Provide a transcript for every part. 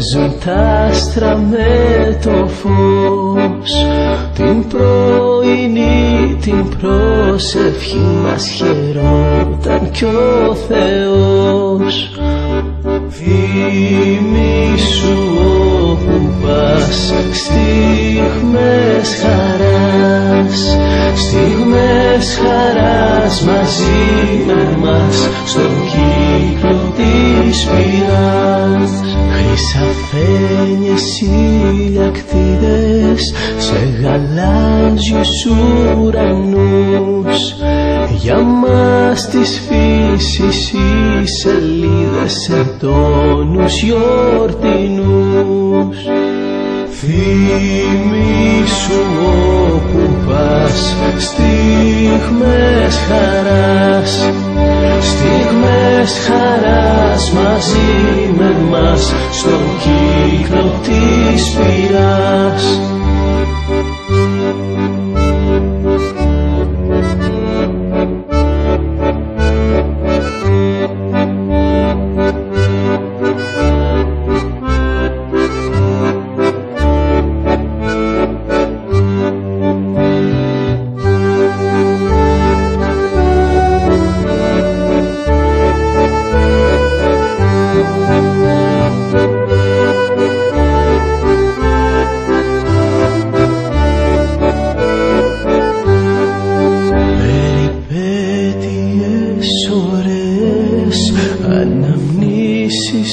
παίζουν τα άστρα με το φως. Την πρωινή την προσευχή μας χαιρόταν κι ο Θεός. Θυμήσου όπου πας στιγμές χαράς, στιγμές χαράς μαζί με μας στον κύκλο της πυράς. Χρυσαφένιες ηλιακτίδες σε γαλάζιους ουρανούς, για μας της φύσης οι σελίδες σε τόνους γιορτινούς. Θυμήσου όπου πας στιγμές χαράς, στιγμές χαράς μαζί με μας στον κύκλο της πυράς. Αναμνήσεις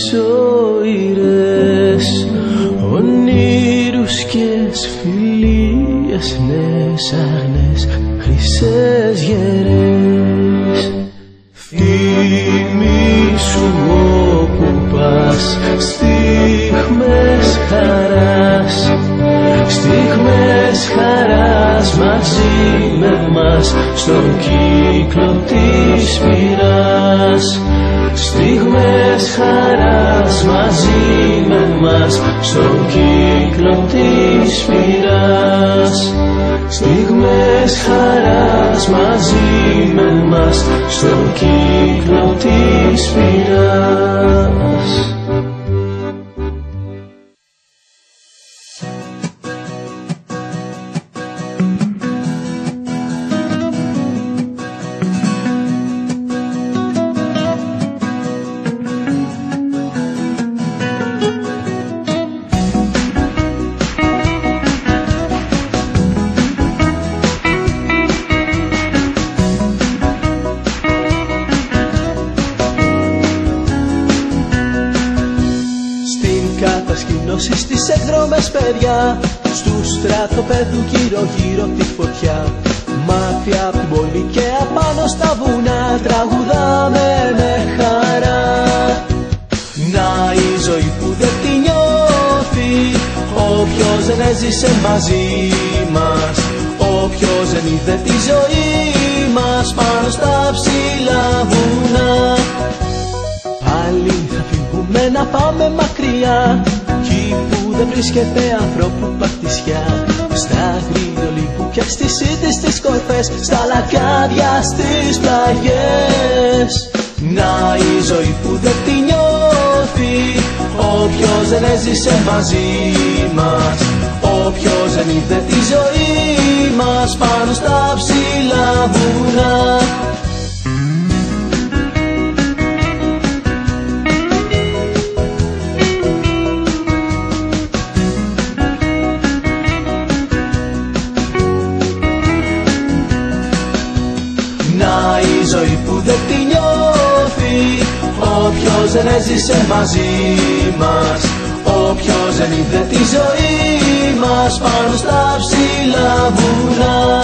οηρές, ονείρους και φιλίες, νέες αγνές, χρυσές γερές. Θυμήσου όπου πας στιγμές χαράς, στιγμές χαράς μαζί με μας στον κύκλο της πυράς. Στιγμές χαράς μαζί με μας στον κύκλο της πυράς. Στιγμές χαράς μαζί με μας στον κύκλο της πυράς. Στις εκδρόμες παιδιά, στου στρατοπέδου γύρω γύρω τη φωτιά. Μάτια απ' την πόλη και απάνω στα βουνά, τραγουδάμε με χαρά. Να η ζωή που δεν τη νιώθει, όποιος δεν έζησε μαζί μας, όποιος δεν είδε τη ζωή μας πάνω στα ψηλά βουνά. Πάλι θα φύγουμε να πάμε μακριά, εκεί που δεν βρίσκεται ανθρώπου παρτισιά. Στα αγριολίπου και στις ήττες στις κορφές, στα λακάδια στις πλαγιές. Να η ζωή που δεν τη νιώθει, όποιος δεν έζησε μαζί μας, όποιος δεν είδε τη ζωή μας πάνω στα ψηλά βουνά. Η ζωή που δεν τη νιώθει, όποιος δεν έζησε μαζί μας, όποιος δεν είδε τη ζωή μας πάνω στα ψηλά βουνά.